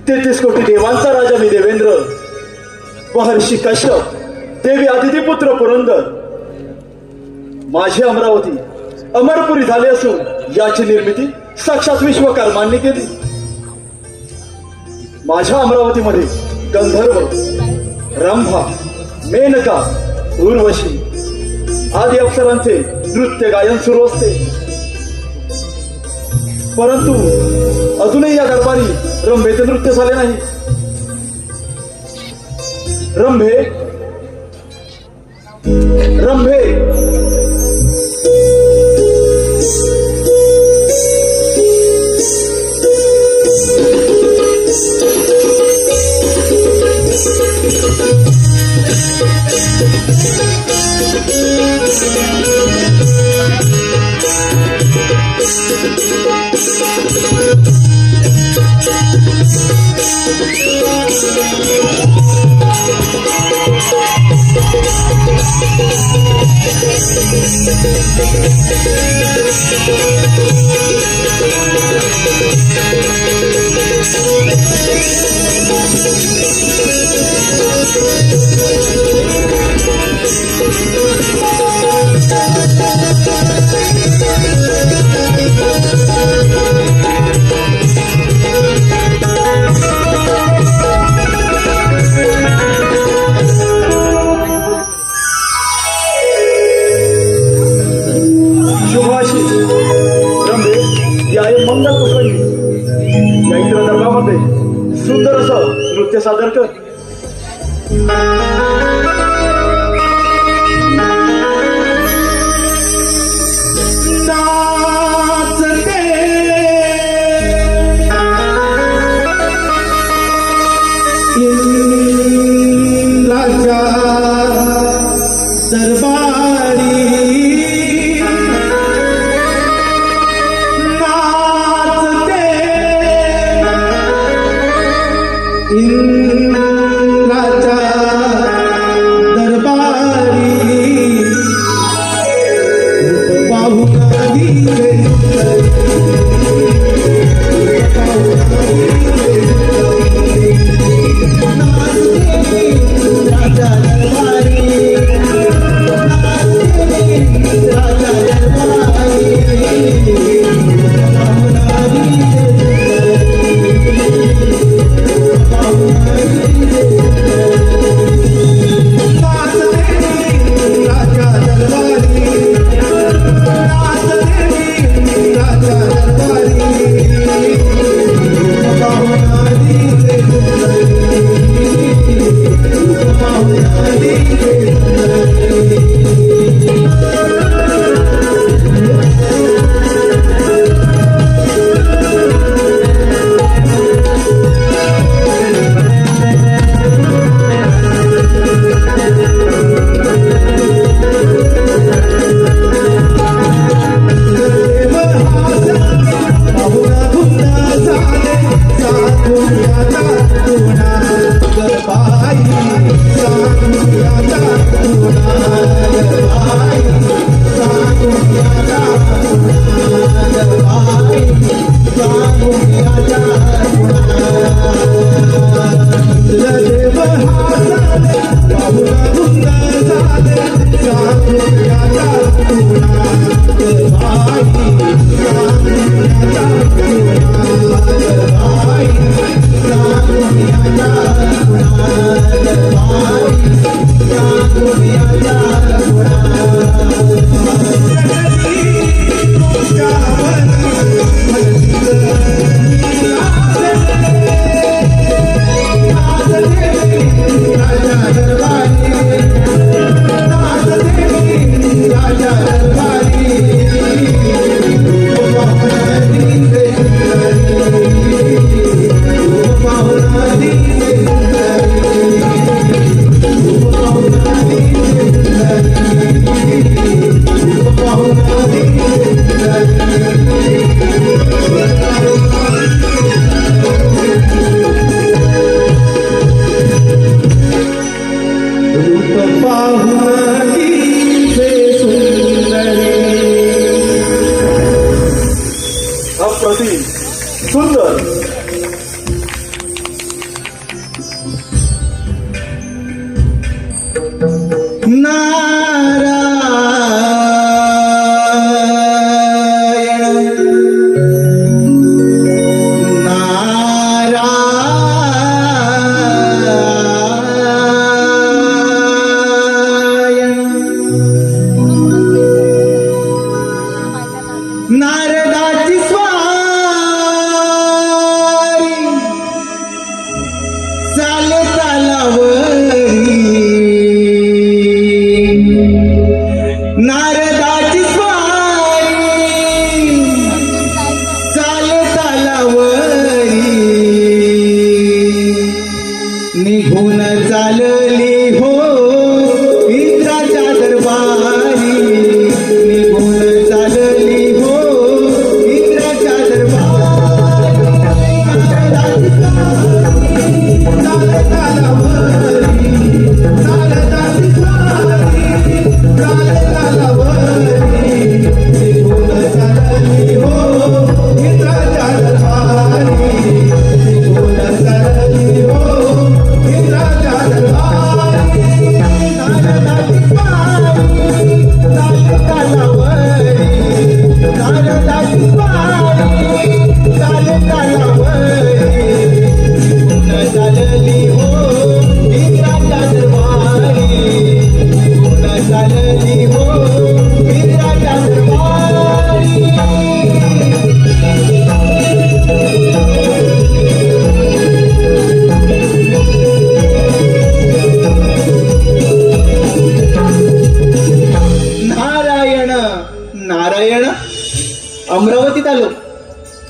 33 कोटी देवांचा राजा मी देवेंद्र, महर्षी कश्यप, देवी आदिती पुत्र पुरंदर, माझी अमरावती अमरपुरी झाली असून याची निर्मिती साक्षात विश्वकर्मांनी केली. माझ्या अमरावतीमध्ये गंधर्व, रंभा, मेनका, उर्वशी आदी अप्सरांचे नृत्य गायन सुरू असते. परंतु अजूनही या दरबारी रंभेचे नृत्य झाले नाही. रंभे रंभे सुंदर असं नृत्य सादर कर.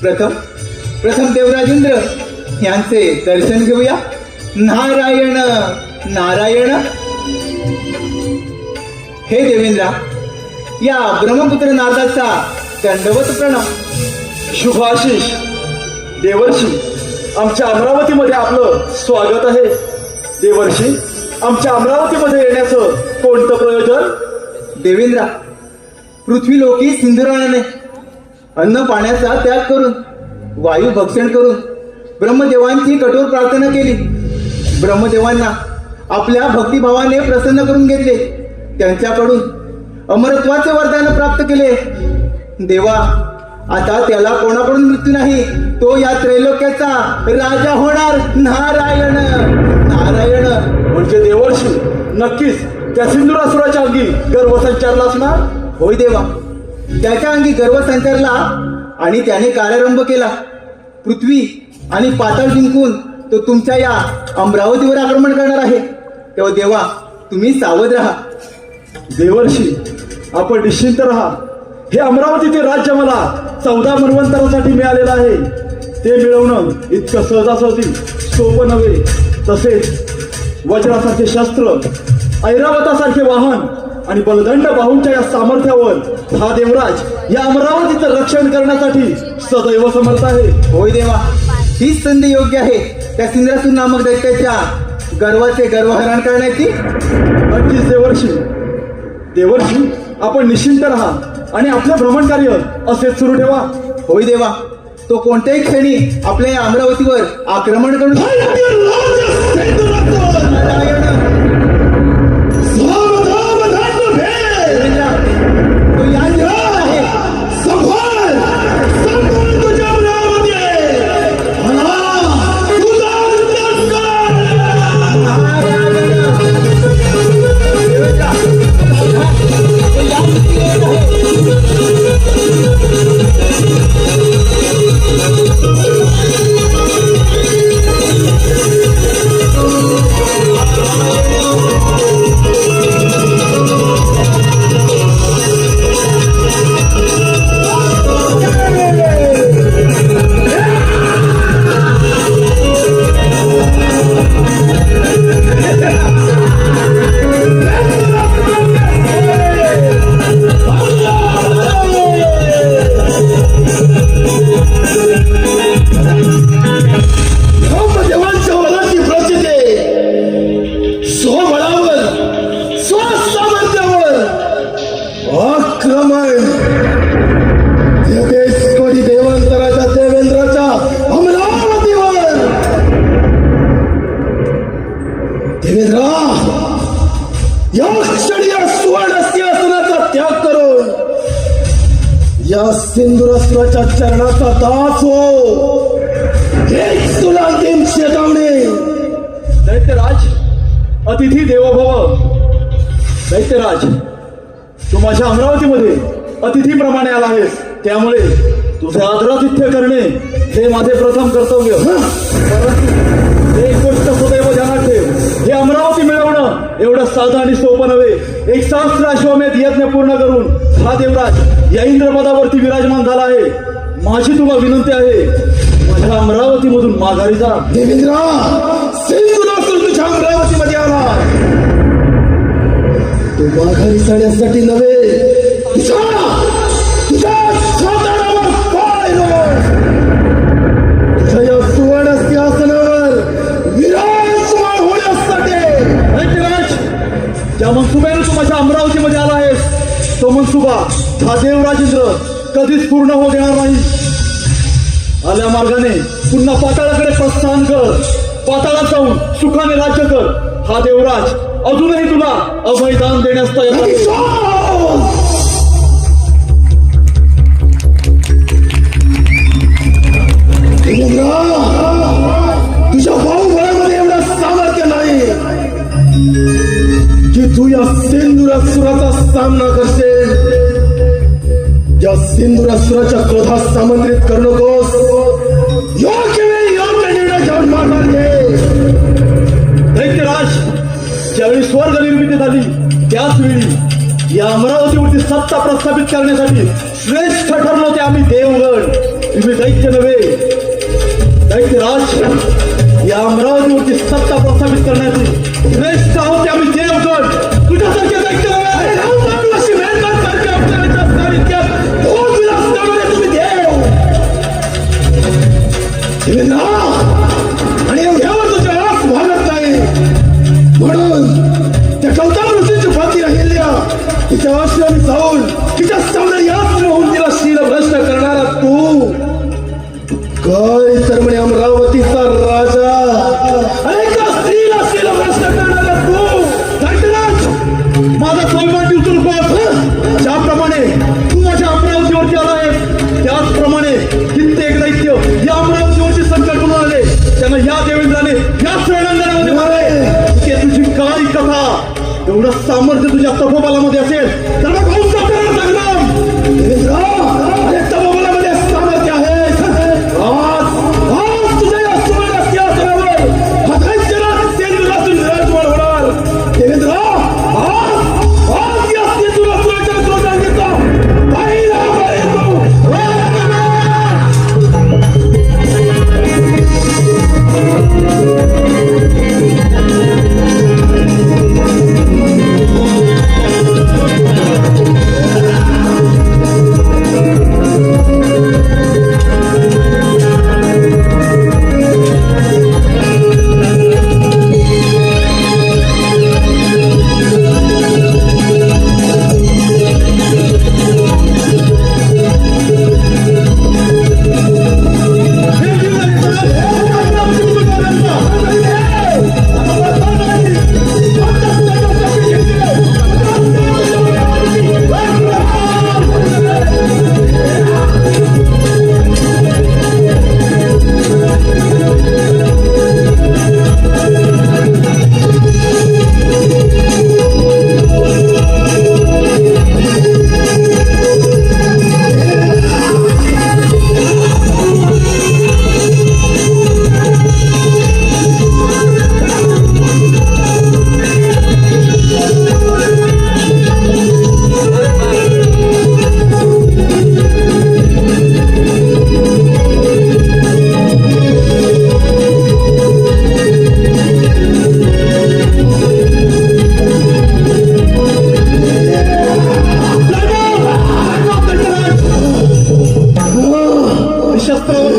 प्रथम देवराजेंद्र यांचे दर्शन घेऊया. नारायण नारायण. हे देवेंद्रा, या ब्रह्मपुत्र नारदाचा दंडवत प्रणाम. शुभ आशिष. देवर्षी, आमच्या अमरावतीमध्ये आपलं स्वागत आहे. देवर्षी, आमच्या अमरावतीमध्ये येण्याचं कोणतं प्रयोजन? देवेंद्रा, पृथ्वी लोकी सिंधुराणाने अन्न पाण्याचा त्याग करून, वायू भक्षण करून ब्रह्मदेवांची कठोर प्रार्थना केली. ब्रह्मदेवांना आपल्या भक्तिभावाने प्रसन्न करून घेतले. त्यांच्याकडून अमरत्वाचे वरदान प्राप्त केले. देवा, आता त्याला कोणाकडून मृत्यू नाही. तो या त्रैलोक्याचा राजा होणार. नारायण नारायण. म्हणजे देवर्षी, नक्कीच त्या सिंधुरासुराच्या अंगी गर्व संचारला असणार. होय देवा, त्याच्या अंगी गर्व संचारला आणि त्याने कार्यारंभ केला. पृथ्वी आणि पाताळ जिंकून तो तुमच्या या अमरावतीवर आक्रमण करणार आहे. तेव्हा देवा, तुम्ही सावध राहा. देवर्षी, आपण निश्चिंत राहा. हे अमरावतीचे राज्य मला 14 मन्वंतरासाठी मिळालेलं आहे. ते मिळवणं इतकं सहजासहजी सोपं नव्हे. तसेच वज्रासारखे शस्त्र, ऐरावतासारखे वाहन आणि बलदंड बाहूंच्या या सामर्थ्यावर हा देवराज या अमरावतीचं रक्षण करण्यासाठी सदैव समर्थ आहे. होय देवा, हीच संधी योग्य आहे त्या सिंद्रासूर नामक दैत्याच्या गर्वाचे गर्वहरण करण्याची. नक्कीच देवर्षी. देवर्षी, आपण निश्चिंत राहा आणि आपलं भ्रमण कार्य असेच सुरू ठेवा. होय देवा, तो कोणत्याही क्षणी आपल्या या अमरावतीवर आक्रमण करून तो या जगात आहे. सिंधुरासुराच्या चरणाचा दास हो. हेच तुला अंतिम चेतावणी. दैत्यराज, अतिथी देवो भव. दैत्यराज, तू माझ्या अमरावतीमध्ये अतिथीप्रमाणे आला आहेस. त्यामुळे तुझे आदरातिथ्य करणे हे माझे प्रथम कर्तव्य. परंतु एक गोष्ट सदैव ध्यानात ठेव. हे अमरावती मिळवणं एवढं साधं आणि सोपं नव्हे. 1 सहस्त्र अश्वमेध यज्ञ पूर्ण करून हा देवराज या इंद्रपदावरती विराजमान झाला आहे. माझी तुला विनंती आहे, माझ्या अमरावतीमधून माघारी जा. देवेंद्रा, सिंधुरासूर तुझ्या अमरावतीमध्ये आला. तो माघारी जाण्यासाठी नव्हे, तुझ्या सातारावर पाय रोव. तुझ्या या सुवर्ण सिंहासनावर विराजमान होण्यासाठी. दैत्यराज, ज्या मनसुब्याने तू माझ्या अमरावतीमध्ये आला आहेस, तो मनसुबा हा देवराजेंद्र कधीच पूर्ण होऊ देणार नाही. आल्या मार्गाने पुन्हा पाताळाकडे प्रस्थान कर. पाताळात जाऊन सुखाने राज्य कर. हा देवराज अजूनही तुला अभयदान देण्यास तयार आहे. तुझ्या बाहुबळामध्ये एवढं सामर्थ्य नाही की तू या सिंधुरासुराचा सामना करशील. या सिंधुरासुराच्या क्रोधात सामंत्रित करू नकोस. योग्य वेळी योग्य निर्णय घेऊन माघार घे. दैत्यराज, ज्यावेळी स्वर्ग निर्मिती झाली त्याच वेळी या अमरावतीवरती सत्ता प्रस्थापित करण्यासाठी श्रेष्ठ ठरलो ते आम्ही देवगण. तुम्ही दैत्य काय तर म्हणे अमरावतीचा राजा. अरे का स्त्रीला स्त्रीला प्रश्न करणारा तू दंडराज, माझा स्वयंपाक दिवस नको. ज्याप्रमाणे तू माझ्या अमरावतीवरती आला आहे त्याचप्रमाणे कित्येक दैत्य या अमरावतीवरती संकट करून आले. त्यांना या देवेंद्राने या श्रेणांगणामध्ये मारले. ते तुझी काय कथा, एवढं सामर्थ्य तुझ्या तपोबलामध्ये असेल तर मग कोण करणार संग्राम? देवेंद्र, अरे तपोबलामध्ये सामर्थ्य आहे. आज तुझ्या या सुवर्ण सिंहासनावर हताशेला सेंद्रातून राजवाड होणार. देवेंद्र, आज या सेंद्रातूनच्या क्रोधांचा पहिला बळी तू.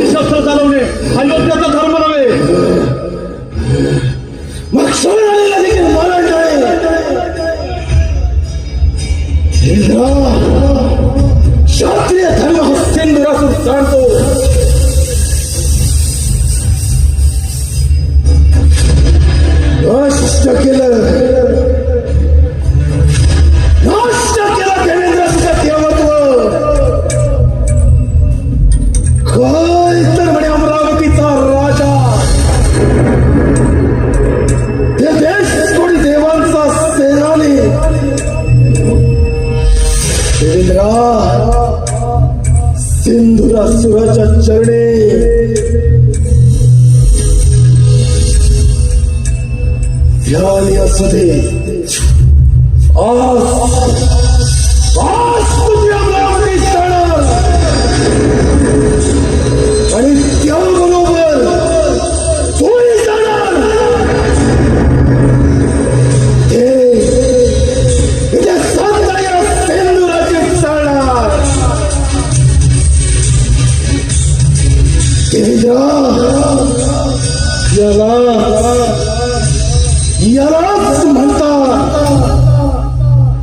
शस्त्र चालवणे हा योग्याचा धर्म नव्हे. मग क्षण आलेला देखील मरण नाही. देवेंद्र, क्षत्रिय धर्म हा सिंधुरासून जाणतो. नष्ट केलं देवेंद्र तुझं देवत्व. काय तर म्हणे अमरावतीचा राजा, हे देश सोडी देवांचा सेनानी. देवेंद्र, सिंधुरासुराच्या चरणी ध्यानी असू दे. आज तुझी अमरावती जाणार आणि त्याबरोबर तोही जाणार. ते सांगता या सेंदुराची चालणार. यालाच म्हणतात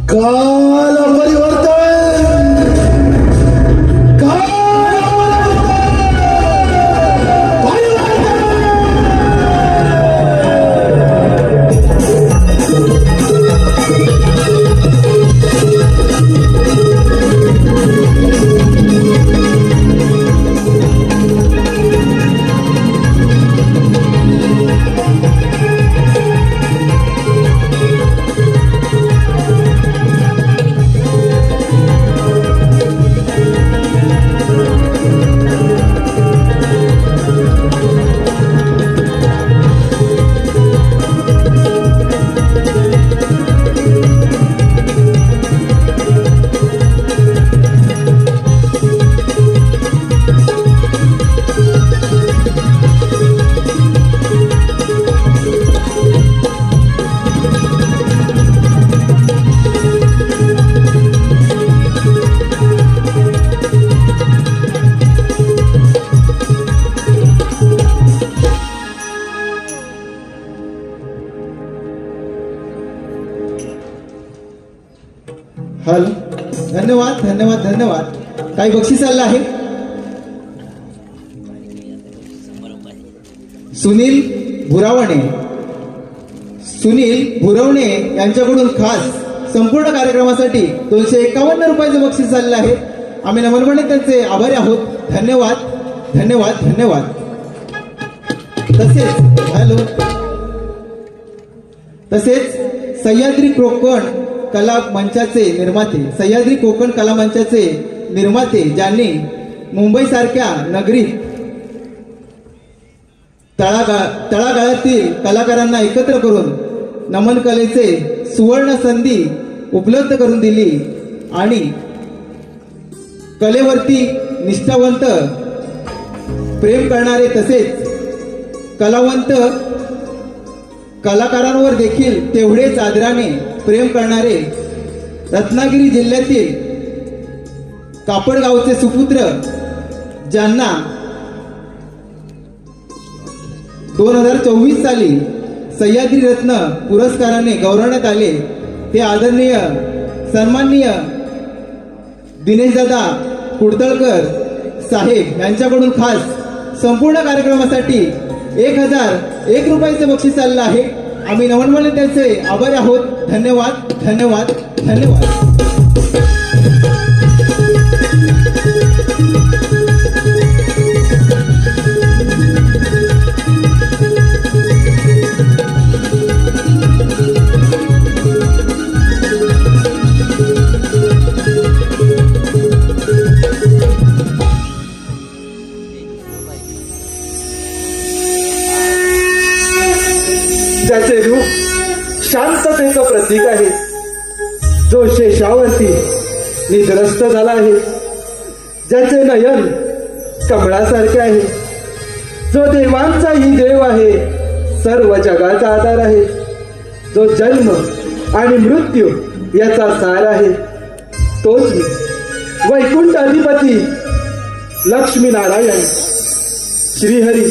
काल परिवर्तन. हॅलो, धन्यवाद धन्यवाद धन्यवाद. काही बक्षीस आलं आहे. सुनील भुरवणे यांच्याकडून खास संपूर्ण कार्यक्रमासाठी 251 रुपयाचे बक्षीस झालेले आहे. आम्ही नम्रपणे त्यांचे आभारी आहोत. धन्यवाद धन्यवाद धन्यवाद. तसेच सह्याद्री कोकण कला मंचाचे निर्माते ज्यांनी मुंबईसारख्या नगरीत तळागाळातील कलाकारांना एकत्र करून नमन कलेचे सुवर्ण संधी उपलब्ध करून दिली आणि कलेवरती निष्ठावंत प्रेम करणारे तसेच कलाकारांवर देखील तेवढेच आदराने प्रेम करणारे रत्नागिरी जिल्ह्यातील कापडगावचे सुपुत्र ज्यांना 2024 साली सह्याद्री रत्न पुरस्काराने गौरवण्यात आले ते आदरणीय सन्माननीय दिनेशदादा कुडतळकर साहेब यांच्याकडून खास संपूर्ण कार्यक्रमासाठी 1001 रुपयाचे बक्षीस आलेलं आहे. आम्ही नमन त्यांचे आभारी आहोत. धन्यवाद धन्यवाद धन्यवाद. ज्याचे रूप शांततेचं प्रतीक आहे, जो शेषावरती निद्रस्त झाला आहे, ज्याचे नयन कमळासारखे आहे, जो देवांचाही देव आहे, सर्व जगाचा आधार आहे, जो जन्म आणि मृत्यू याचा सार आहे, तोच मी वैकुंठ अधिपती लक्ष्मी नारायण श्रीहरी.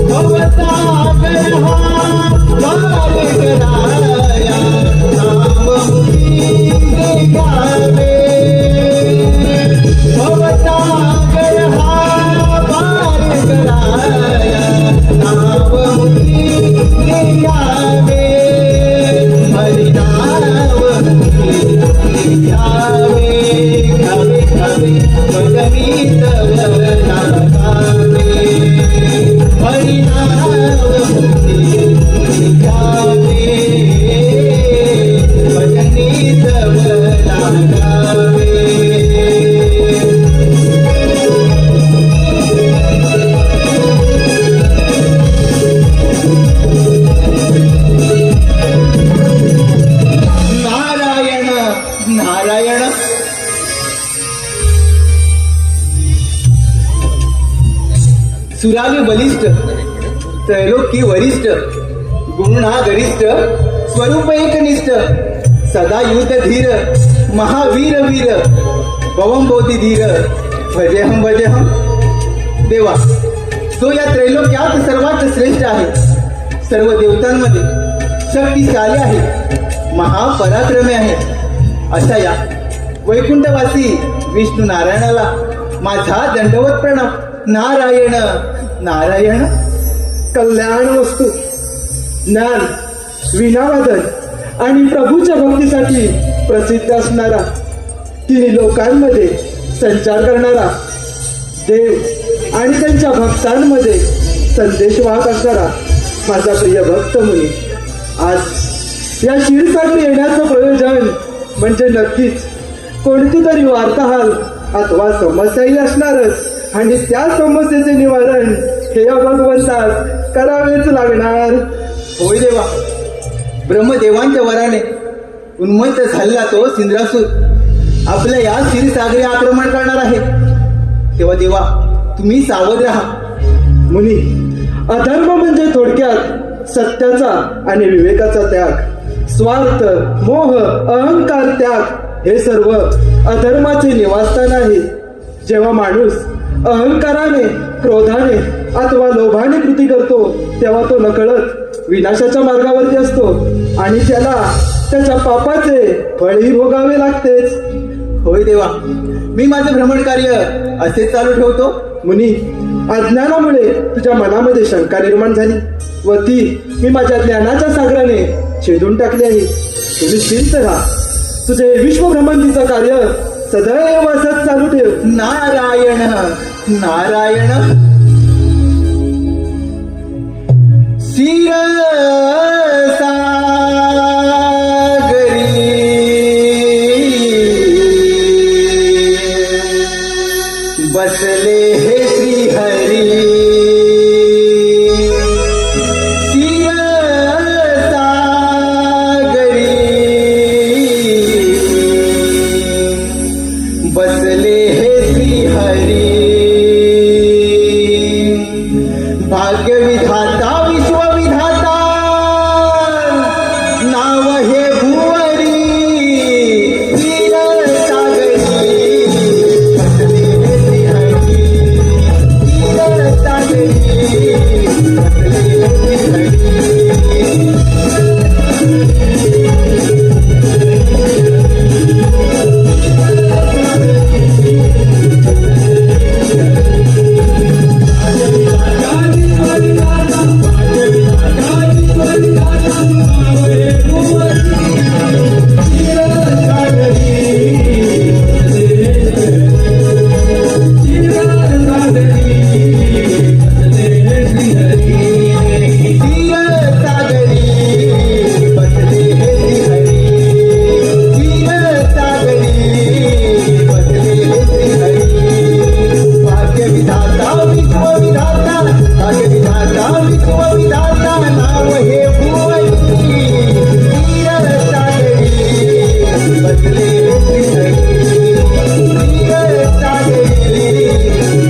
भवता सुरागे बलिष्ठ, त्रैलोकी वरिष्ठ, गुण हा गरिष्ठ, स्वरूप एकनिष्ठ, सदा युद्ध धीर, महावीर वीर, भवम बोधी धीर, भजेहम देवा, तो या त्रैलोक्यात सर्वात श्रेष्ठ आहे, सर्व देवतांमध्ये शक्तिशाली आहे, महापराक्रमी आहे, अशा या वैकुंठवासी विष्णू नारायणाला माझा दंडवत प्रणाम. नारायण नारायण. कल्याण वस्तू, ज्ञान, विनावादन आणि प्रभूच्या भक्तीसाठी प्रसिद्ध असणारा, तिन्ही लोकांमध्ये संचार करणारा, देव आणि त्यांच्या भक्तांमध्ये संदेश वाहक असणारा माझा प्रिय भक्त मुनी, आज या क्षीरसागर येण्याचं प्रयोजन म्हणजे नक्कीच कोणती तरी वार्ताहर अथवा समस्याही असणारच, आणि त्या समस्येचे निवारण हे या भगवंतास करावेच लागणार. होय देवा, ब्रह्मदेवांच्या वराने उन्मत्त झालेला तो सिंद्रासूर आपल्या या क्षीरसागरी आक्रमण करणार आहे. तेव्हा देवा, तुम्ही सावध राहा. मुनी, अधर्म म्हणजे थोडक्यात सत्याचा आणि विवेकाचा त्याग, स्वार्थ, मोह, अहंकार त्याग हे सर्व अधर्माचे निवासस्थान आहे. जेव्हा माणूस अहंकाराने, क्रोधाने अथवा लोभाने कृती करतो तेव्हा तो नकळत विनाशाच्या मार्गावरती असतो आणि त्याला त्याच्या पापाचे फळही भोगावे लागतेच. होय देवा, मी माझे भ्रमण कार्य असेच चालू ठेवतो. मुनी, अज्ञानामुळे तुझ्या मनामध्ये शंका निर्माण झाली व ती मी माझ्या ज्ञानाच्या सागराने छेदून टाकली आहे. तुम्ही शिस्त राहा. तुझे विश्वभ्रमंतीचं कार्य सदैव असंच चालू ठेव. नारायण नारायण. क्षीरसागरी बसले हे श्रीहरी. बसले हे श्रीहरी. भाग्यविधाता विश्वविधाता नाव हे भुवरी. क्षीरसागरी बसले हे श्रीहरी. क्षीरसागरी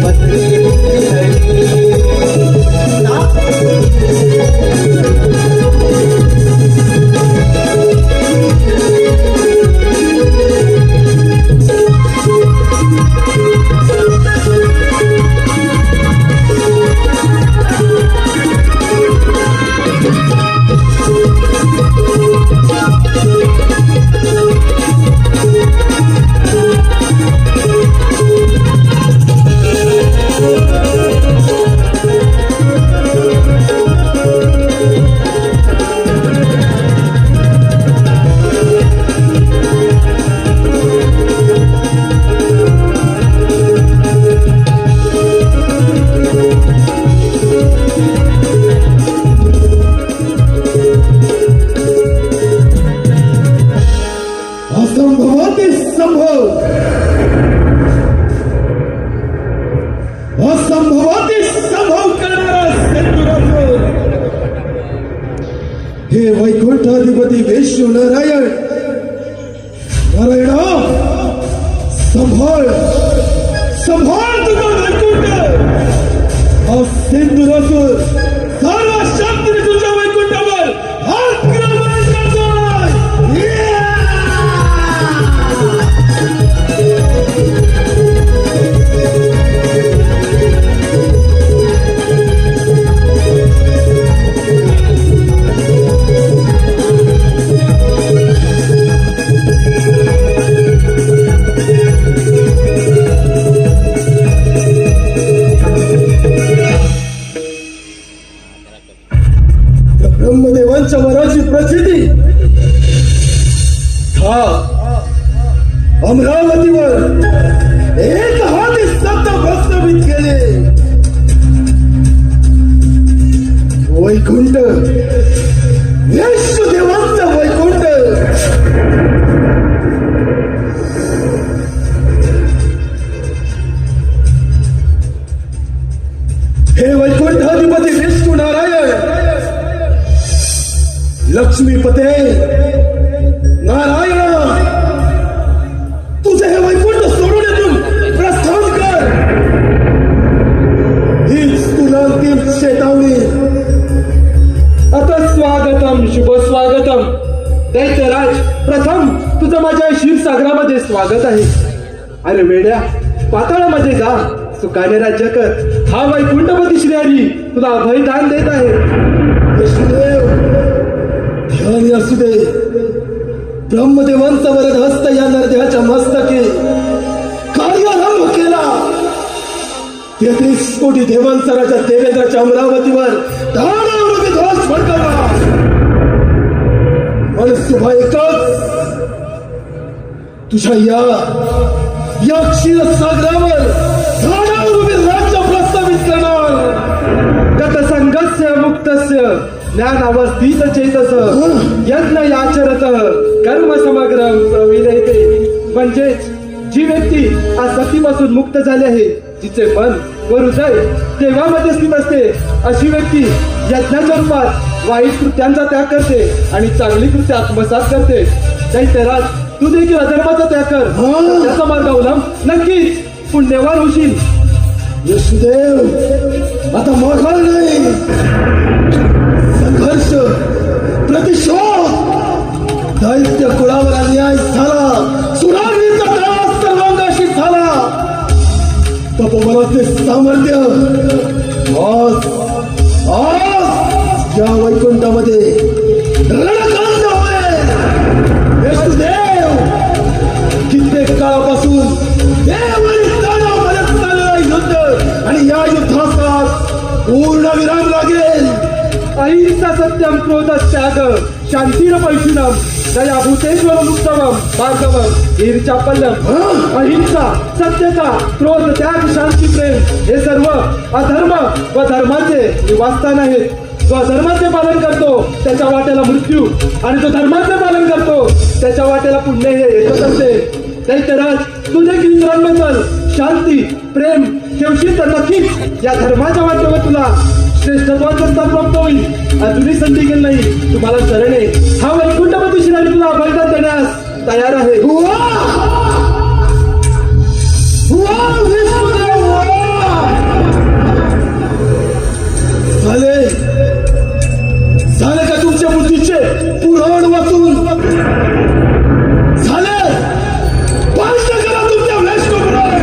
बसले हे श्रीहरी. असंभवाचे संभव करणारा सिंधुरासूर हे वैकुंठाधिपती विष्णू नारायण. नारायणा, संभाळ संभाळ तुझा वैकुंठ. हा अमरावतीवर एक हाती सत्ता प्रस्थापित केले. वैकुंठ देवांचा वैकुंठ हे वैकुंठाधिपती विष्णू नारायण लक्ष्मीपते नारायण तुझे हे वैकुंठ सोडून येथून प्रस्थान कर. हीच तुला अंतिम चेतावणी. आता स्वागतम शुभ स्वागतम दैत्यराज. प्रथम तुझं माझ्या क्षीरसागरामध्ये स्वागत आहे. अरे वेड्या, पाताळामध्ये जा, सुखाने राज्य कर. हा वैकुंठपती श्रीहरी तुला अभयदान देत आहे. विष्णुदेव ध्यानी असू दे. ब्रह्मदेवांचा वरद हस्त या नरदेहाच्या मस्तके कार्यारंभ केला. 33 कोटी देवांचा राजा देवेंद्राच्या अमरावतीवर धारावृत्ती ध्वस फडकवला. मनसुभा एकच तुझ्या या क्षीरसागरावर धारावृत्ती राज्य प्रस्तावित करणार. गतसंगस्य मुक्तस्य ज्ञानावस्थित चेतस यज्ञ याचरत कर्म समग्र प्रविलयते. म्हणजेच जी व्यक्ती आसक्तीपासून मुक्त झाली आहे, जिचे मन व हृदय देवामध्ये स्थित असते, अशी व्यक्ती यज्ञाच्या रूपात वाईट कृत्यांचा त्याग करते आणि चांगली कृत्य आत्मसात करते. दैत्यराज, तू देखील अधर्माचा त्याग कर. त्याचा मार्ग अवलंब, नक्कीच पुण्यवान होशील. विष्णुदेव आता माघार नाही. संघर्ष, प्रतिशोध. दैत्य कुळावर अन्याय झाला. सुरांनीचा त्रास सर्वांगाशी झाला. तपोबलाचे सामर्थ्य आज या वैकुंठामध्ये रणकांड होय. विष्णुदेव कित्येक काळापासून देव आणि दानवामध्ये चाललेलं युद्ध आणि या युद्धात पूर्ण विराम लागेल. अहिंसा सत्यम क्रोध त्याग शांतीर पैशुनम दया भूतेश्वर उत्तमम भार्गवम वीरचापल्लम. अहिंसा, सत्यता, क्रोध, त्याग, शांती, प्रेम हे सर्व अधर्म व धर्माचे निवासस्थान आहेत. जो अधर्माचे पालन करतो त्याच्या वाट्याला मृत्यू आणि जो धर्माचे पालन करतो त्याच्या वाट्याला पुण्य हे येतच असते. दैत्यराज, तू देखील इतरांबद्दल शांती, प्रेम ठेवशील तर नक्कीच या धर्माच्या वाटेवर तुला श्रेष्ठत्वाचं स्थान प्राप्त होईल. अजूनही संधी गेली नाही. तुम्हाला शरण आहे. हा वैकुंठपती श्रीहरी तुला अभयदान देण्यास तयार आहे. झाले का तुमच्या बुद्धीचे पुराण वाचून? झाले? बंद करा तुमच्या वेष्ट पुराण.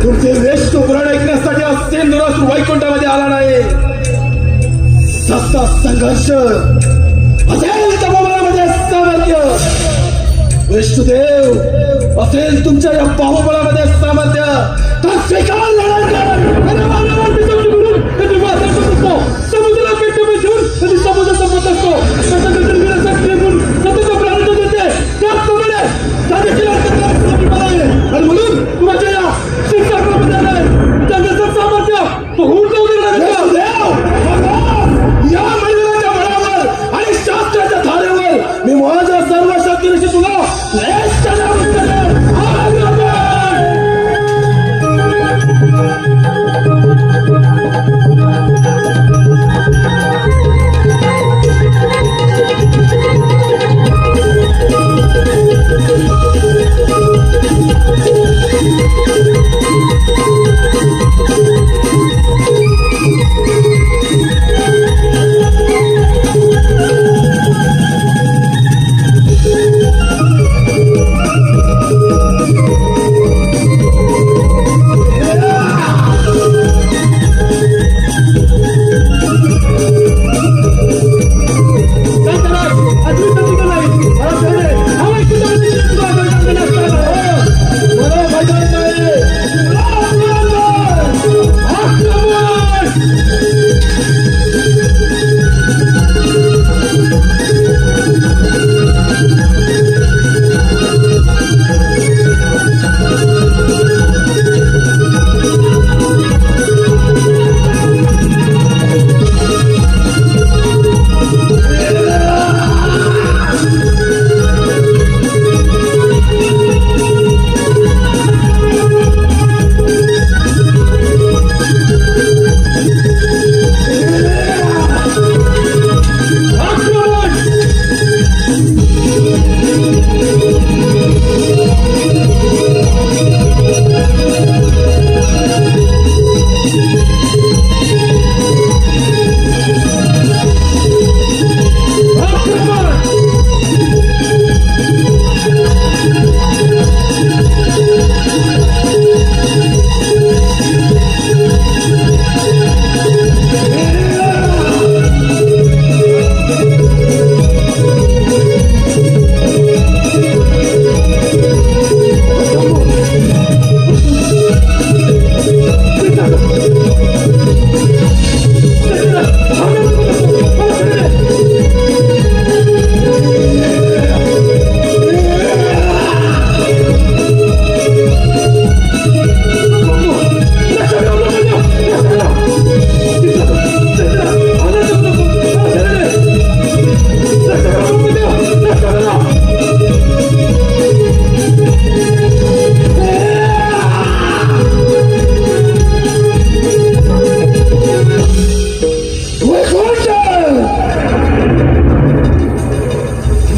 तुमचे वेष्ट पुराण ऐकण्यासाठी असते नरासूर वैकुंठामध्ये आला नाही. सत्ता संघर्ष असेल तपोबळामध्ये सामर्थ्य. विष्णुदेव असेल तुमच्या या बाहुबळामध्ये सामर्थ्य तर स्वीकार लढाई समुद्राला पेट घेऊन कधी समुद्र संपत असतो. सतत प्रांत देते त्याचप्रमाणे आणि म्हणून तुमच्या या शिक्षकामध्ये आलाय. त्याचं सामर्थ्य होऊन या मंदिराच्या बळावर आणि शास्त्राच्या धारेवर मी माझ्या सर्व शक्तीनिशी तुला श्रेष्ठ नाम करेन. Thank you.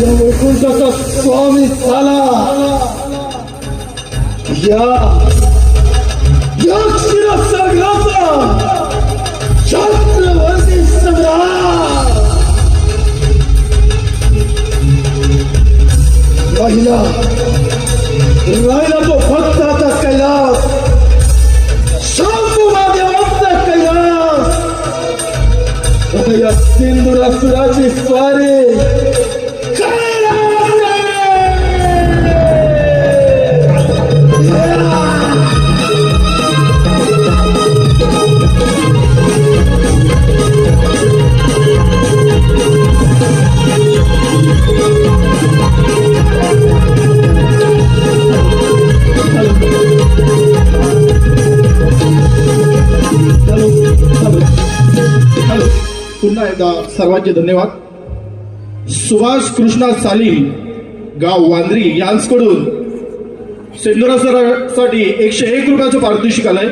या वैकुंठाचा स्वामी झाला. या क्षीरसागराचा चक्रवर्ती सम्राट राहिला तो भक्ताचा कैलास, शांतू महादेवाचा कैलास. आता या सिंधुरासुराची स्वारी पुन्हा एकदा सर्वांचे धन्यवाद. सुभाष कृष्णा साली गाव वांद्री यांच्याकडून सिंधुरासाठी 101 रुपयाचं पारितोषिक आलंय.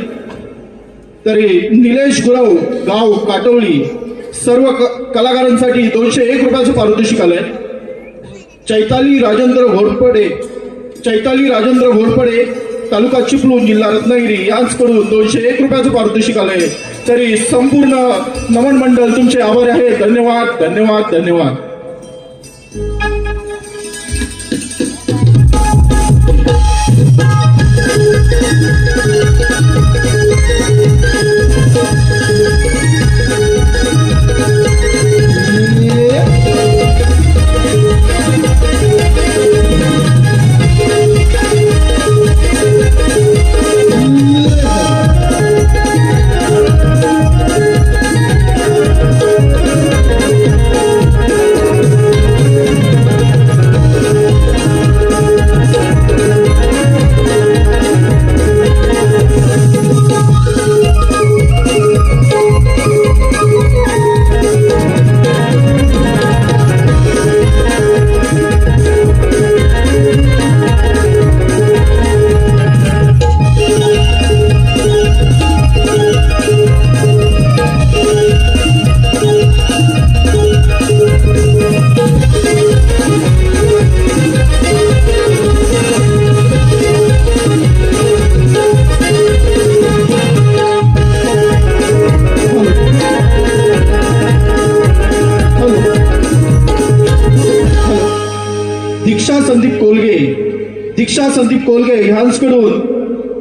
तरी निलेश गुरव गाव काटोळी सर्व कलाकारांसाठी 201 रुपयाचं पारितोषिक आलंय. चैताली राजेंद्र घोरपडे तालुका चिपळूण जिल्हा रत्नागिरी यांच्याकडून 201 रुपयाचं पारितोषिक आलंय. तरी संपूर्ण नमन मंडळ तुमचे आभारी आहे. धन्यवाद धन्यवाद धन्यवाद. दीक्षा संदीप कोलगे ह्यांच्याकडून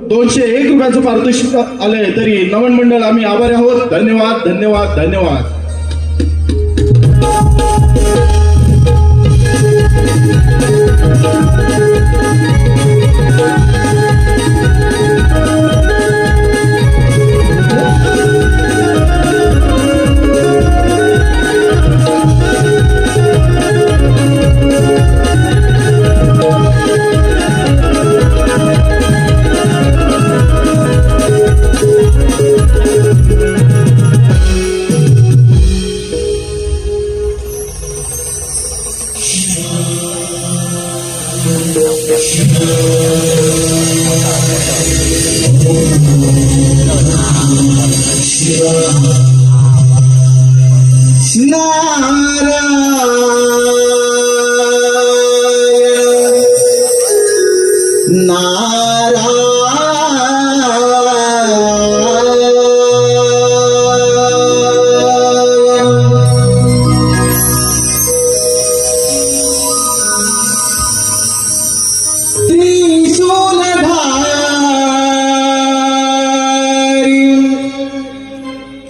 201 रुपयाचं पारितोषिक आलंय. तरी नमन मंडळ आम्ही आभारी आहोत. धन्यवाद धन्यवाद धन्यवाद.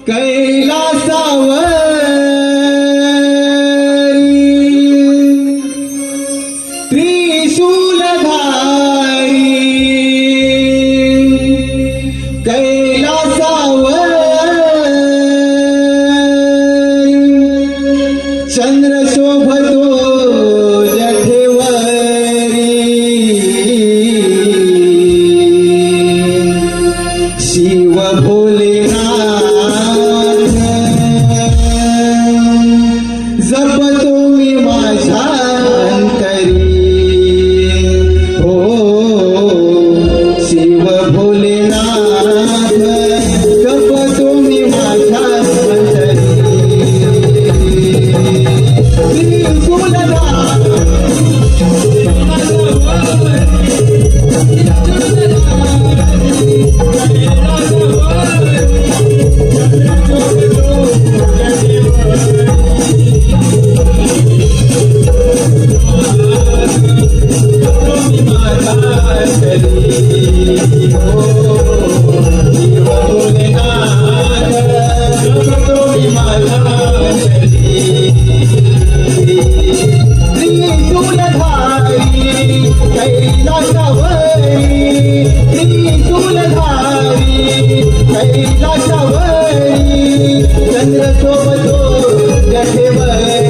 कैलासावरी कैलासावरी त्रिशूलधारी कैलासावरी चंद्र शोभतो जठेवरी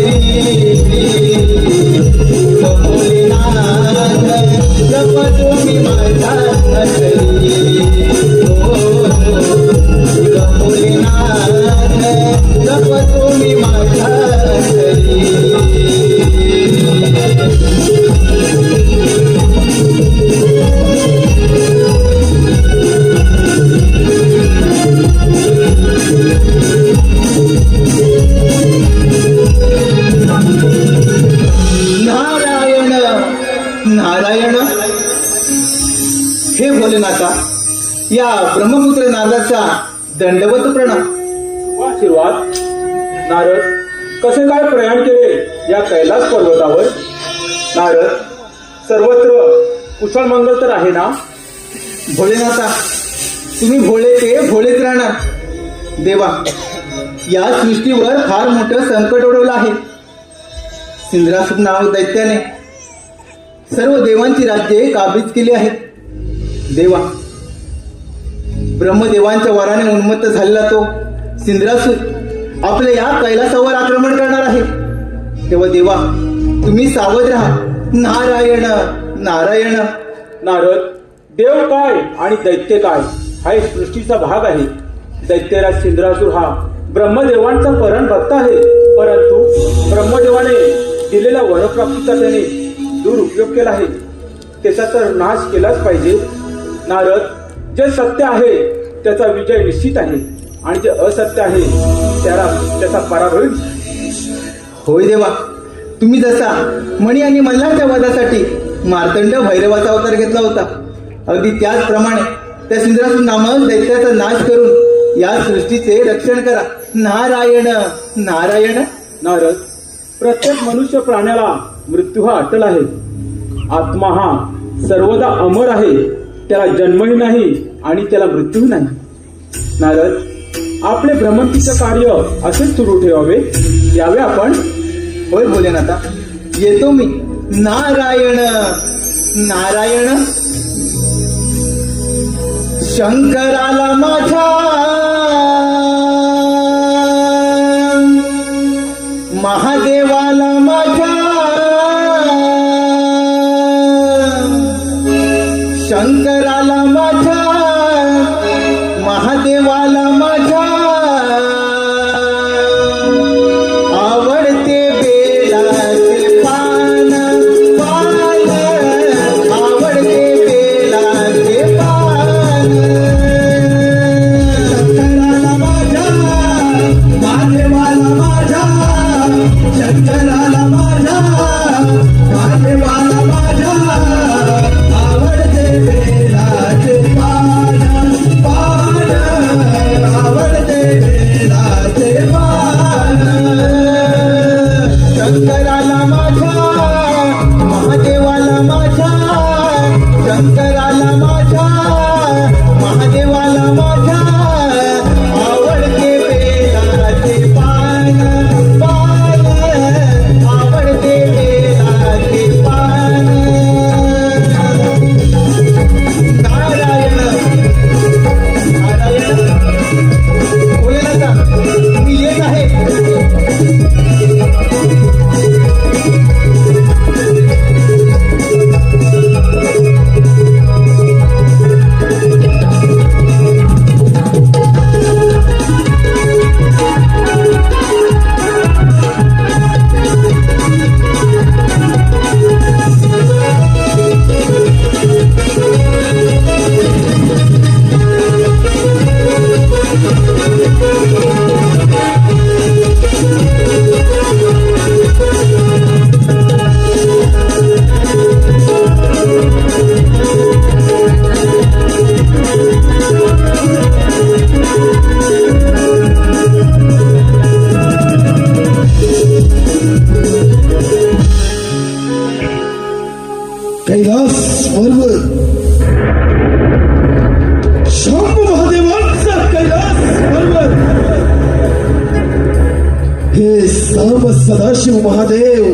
भोलेनाथ जपतो मी माझा हरी भोलेनाथ जपतो मी माझा हरी नारायण नारायण हे भोलेनाथा या ब्रह्मपुत्र नारदाचा दंडवत प्रणाम आशीर्वाद. नारद, कसे काय प्रयाण केले या कैलास पर्वतावर? नारद, सर्वत्र कुशल मंगल तर आहे ना? भोलेनाथा तुम्ही भोळे ते भोळेच राहणार. देवा, या सृष्टीवर फार मोठं संकट ओढवलं आहे. इंद्रासूर नाव दैत्याने सर्व देवांची राज्ये काबीज केली आहेत. देवा, ब्रह्मदेवांच्या वराने उन्मत्त झालेला तो इंद्रासूर आपल्या या कैलासावर आक्रमण करणार आहे. तेव्हा देवा, तुम्ही सावध राहा. नारायण नारायण. नारद, देव काय आणि दैत्य काय हा एक सृष्टीचा भाग आहे. दैत्यराज इंद्रासूर हा ब्रह्मदेवांचा परण भक्त आहे, परंतु ब्रह्मदेवाने दिलेल्या वरप्राप्तीचा त्याने दुरुपयोग केला आहे. त्याचा तर नाश केलाच पाहिजे. नारद, जे सत्य आहे त्याचा विजय निश्चित आहे आणि जे असत्य आहे त्याचा पराभव. होय देवा, तुम्ही जसा मणी आणि मल्हारच्या वधासाठी मार्तंड भैरवाचा अवतार घेतला होता, अगदी त्याचप्रमाणे त्या इंद्रासूर नामक दैत्याचा नाश करून या सृष्टीचे रक्षण करा. नारायण नारायण. नारद, प्रत्येक मनुष्य प्राण्याला मृत्यू हा अटल आहे. आत्मा हा सर्वदा अमर आहे, त्याला जन्मही नाही आणि त्याला मृत्यूही नाही. नारद, आपले भ्रमंतीचं कार्य असेच सुरू ठेवावे. यावे आपण. होय भोलेनाथा, येतो मी. नारायण नारायण. शंकराला माझ्या महादेवाला माझ्या शंकराला माझ्या महादेवाला माझ्या आवडते बेलाचे पान पान आवडते बेलाचे पान शंकराला माझ्या महादेवाला माझ्या शंकराला माझ्या महादेवाला माझ्या आवडते बेलाचे पान पान आवडते बेलाचे पान शंकराला माझ्या महादेवाला माझ्या शंकराला माझ्या महादेवाला माझ्या आवडते बेलाचे पान पान आवडते बेलाचे पान. नारायण नारायण. भोलेनाथा, तुम्ही येत आहे. कैलास पर्वत शंभू महादेवांचा कैलास पर्वत हे सर्व सदाशिव महादेव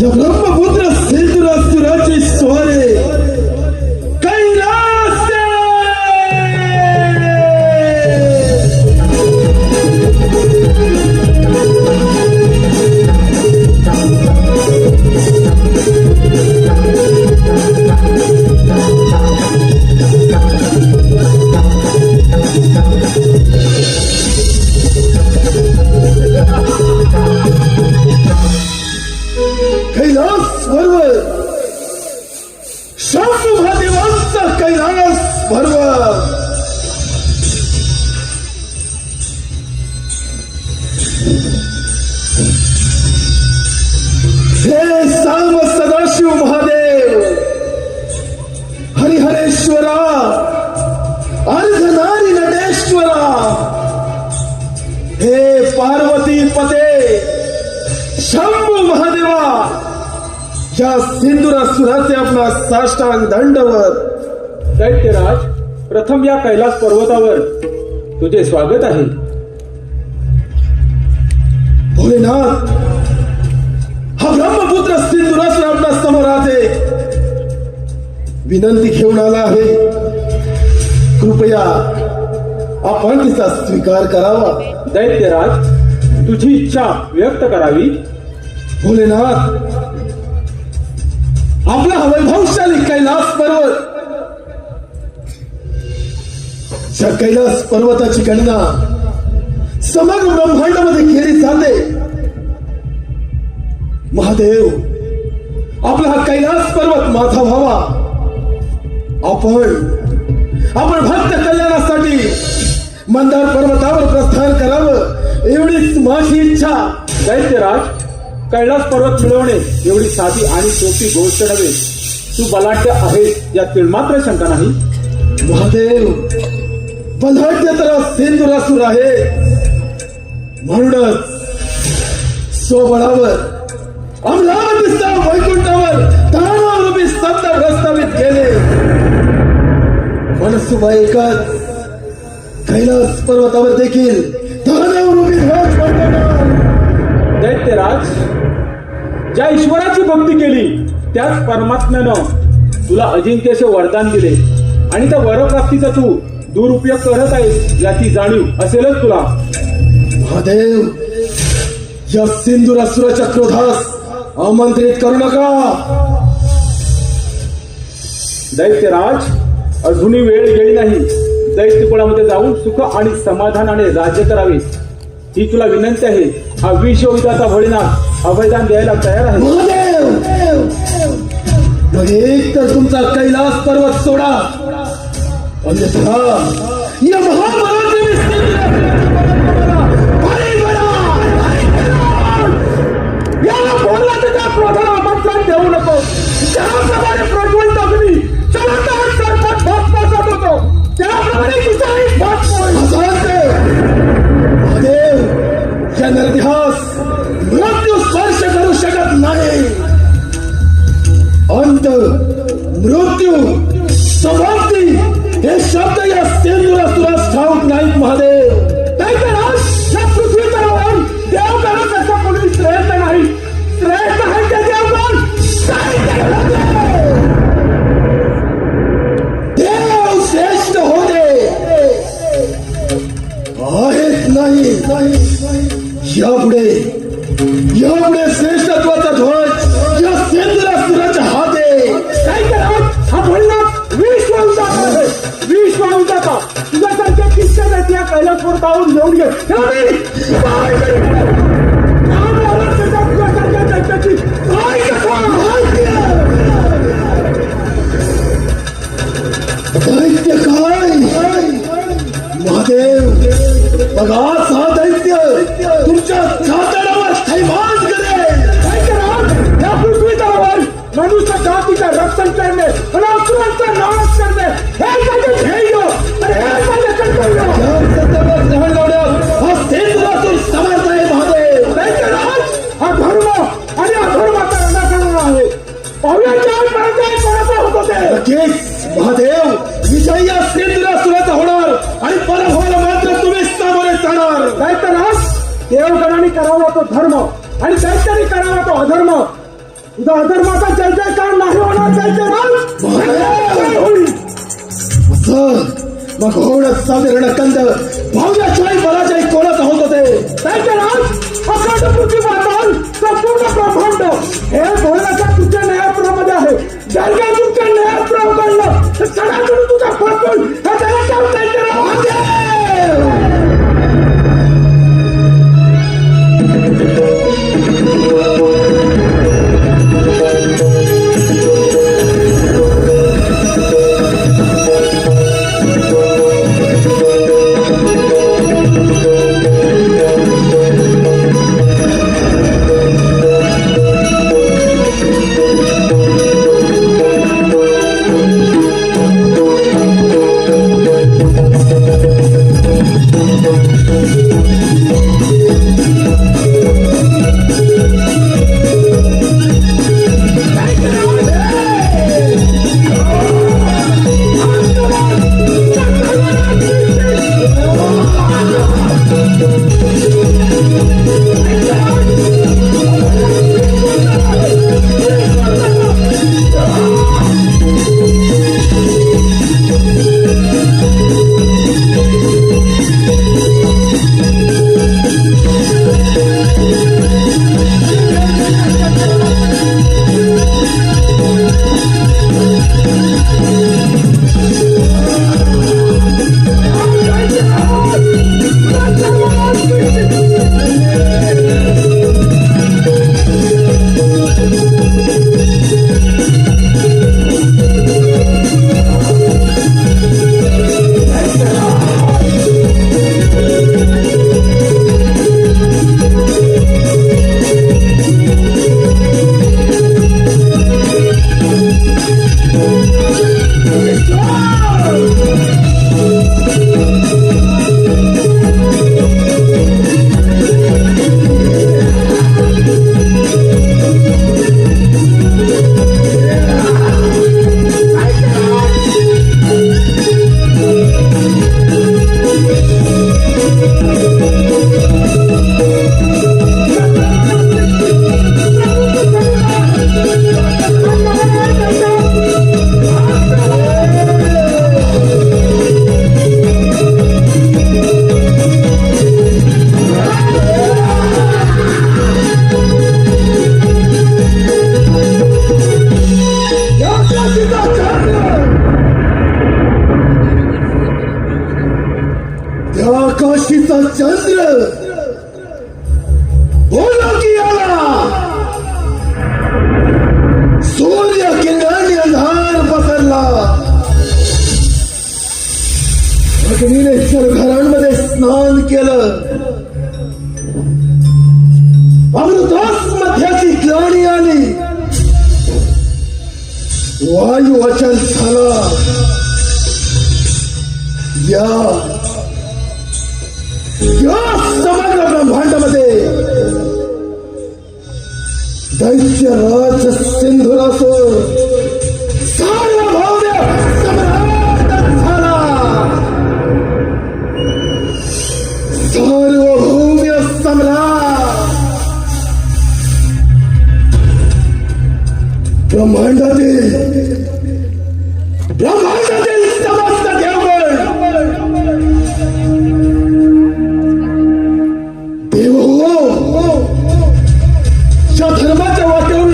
या ब्रह्मपुत्र पर्वत. हे सांब सदाशिव महादेव, हरिहरेश्वरा, अर्धनारी नटेश्वरा, हे पार्वती पते शंभू महादेवा, या सिंधुरासुराचे आपला साष्टांग दंडवत. दैत्यराज, प्रथम या कैलास पर्वतावर तुझे स्वागत आहे. भोलेनाथ, हा ब्रह्मपुत्र सिंधुरासुर आपल्या समोर आहे, विनंती घेऊन आला आहे. कृपया आपण तिचा स्वीकार करावा. दैत्यराज, तुझी इच्छा व्यक्त करावी. भोलेनाथ, आपला हा वैभवशाली कैलास पर्वत, या कैलास पर्वताची गणना समग्र ब्रह्मांडामध्ये केली जाते. महादेव, आपला हा कैलास पर्वत माझा व्हावा. आपण भक्त कल्याणासाठी मंदार पर्वतावर प्रस्थान करावं, एवढीच माझी इच्छा. दैत्यराज, कैलास पर्वत मिळवणे एवढी साधी आणि सोपी गोष्ट नव्हे. तू बलाढ्य आहेस यात तिळमात्र शंका नाही. महादेव, बलाढ्य तर सिंधुरासुर आहे, म्हणूनच स्वबळावर अमरावतीच्या वैकुंठावर दानवरूपी सत्ता प्रस्तावित केले. मनसुबा एकच कैलास पर्वतावर देखील दानवरूपी ध्वज फडकवणार. दैत्यराज, ज्या ईश्वराची भक्ती केली त्याच परमात्म्यानं तुला अजिंक्यचे वरदान दिले आणि त्या वरप्राप्तीचा तू दुरुपयोग करत आहेस याची जाणीव असेलच तुला. महादेव, या सिंधुरासुराच्या क्रोधास आमंत्रित करू नका. दैत्यराज, अजूनही वेळ गेली नाही. दैत्यकुळामध्ये जाऊन सुख आणि समाधानाने राज्य करावे ही तुला विनंती आहे. हा विश्वविधाता भोलेनाथ अभयदान द्यायला तयार आहे. महादेव, मग एक तर तुमचा कैलास पर्वत सोडा, अन्यथा या महापराक्रमी सिंधुरासुराच्या बळी पडा. याला बोलला त्याच्या क्रोधाला आमंत्रण देऊ नको. ज्याप्रमाणे प्रज्वलित अग्नी चमकदार सर्पात भस्मसात होतो त्याप्रमाणे तुझाही भस्म होईल. महादेव, या नरदेहास मृत्यू स्पर्श करू शकत नाही. अंत, मृत्यू, समाप्ती हे शब्द या सिंधुरासुरास ठाऊक नाहीत. महादेव, दैत्यराज, या पृथ्वीतलावर देवगणापेक्षा कोणी श्रेष्ठ नाही. श्रेष्ठ आहे ते देवगण. देव श्रेष्ठ होते आहेत नाही. यापुढे श्रेष्ठत्वाचा ध्वज या सिंधुरासुराच्या हाते. दैत्यराज, हा भोलेनाथ विश्वविधाता आहे. विश्वविधाता तुझ्यासारख्या किस्से दैत्य या कैलास पर्वतावरून घेऊन घे. दैत्याची काय कथा? दैत्य काय? महादेव, बघा हा दैत्य तुमच्या छातडावर थैमान करेल. दैत्यराज, या पृथ्वीतलावर मनुष्य जातीचं रक्षण करणे आणि असुरांचा नाश करणे हे त्याचे ध्येय आणि हे माझे कर्तव्य. या सत्तेवर ग्रहण लावण्यास हा सिंधुरासुर समर्थ आहे. महादेव, दैत्यराज, हा धर्म आणि अधर्माचा रणकरण आहे. पाहूया कोणाचा होतो ते. नक्कीच महादेव, विजय या सिंधुरासुराचा होणार आणि पराभवाला मात्र तुम्ही सामोरे जाणार. दैत्यराज, देवगणाने करावा तो धर्म आणि दैत्याने करावा तो अधर्म. तुझा अधर्माचा जय जयकार नाही होणार. दैत्यराज, होईल. असं मग होणच साधारण कंद भाव्याच्याही बलाच्याही कोणाचा होत होते. दैत्यराज, अखंड पृथ्वी पाताल संपूर्ण ब्रह्मांड हे भोलेनाथच्या तुझ्या न्यायाप्रमाणे आहे. जर का तुमच्या न्यायाप्रम काढलं तर सगळ्यांकडून तुझा फरकून हे जगात जाऊन दैत्यराज. वायुवचन झालं. या समग्र ब्रह्मांडामध्ये दैत्यराज सिंधुरासुर सार्वभौम सम्राट झाला. सार्वभौम सम्राट ब्रह्मांडातील समस्त देवगण देव ज्या धर्माच्या वाटेवरून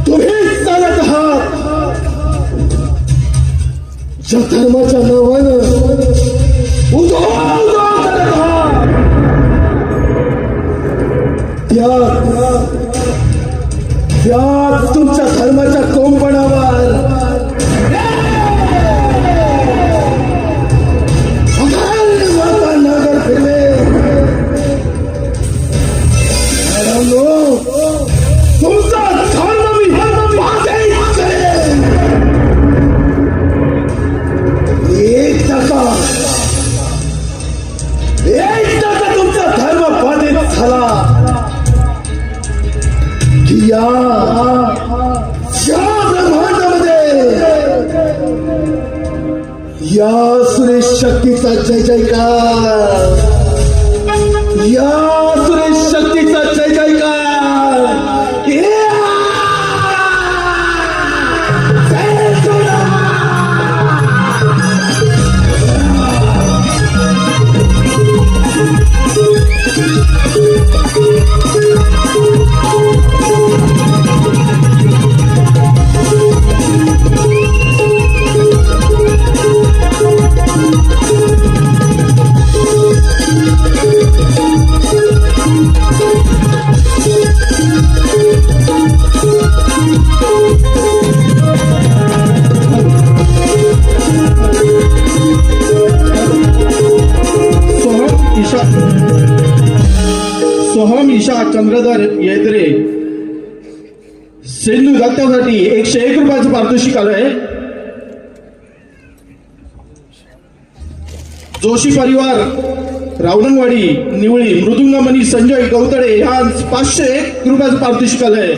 तुम्ही चालत आहात, ज्या धर्माच्या नावानं उदो करत आहात, त्या तुमच्या धर्माच्या कोंबणावर नागर फिरले. तुमचा धर्म मी बाधित करेन. एकदा का तुमचा धर्म बाधित झाला की या ब्रह्मांडामध्ये या सुरेश शक्तीचा जय जयकार, या सुरेश शक्तीचा जय जयकार. सोहम ईशा चंद्रधर येदरे सिंधू दत्तासाठी 101 रुपयाचं पारितोषिक आलंय. जोशी परिवार रावणवाडी निवळी मृदुंगमणी संजय गवतडे यांस 501 रुपयाचं पारितोषिक आलंय.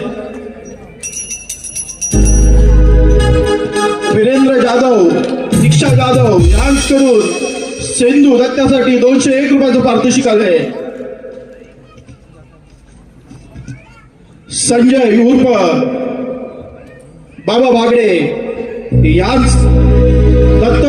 वीरेंद्र जाधव दीक्षा जाधव यांकडून सिंधू दत्तासाठी 201 रुपयाचं पारितोषिक आलंय. संजय उर्फ बाबा बागडे यांस दत्त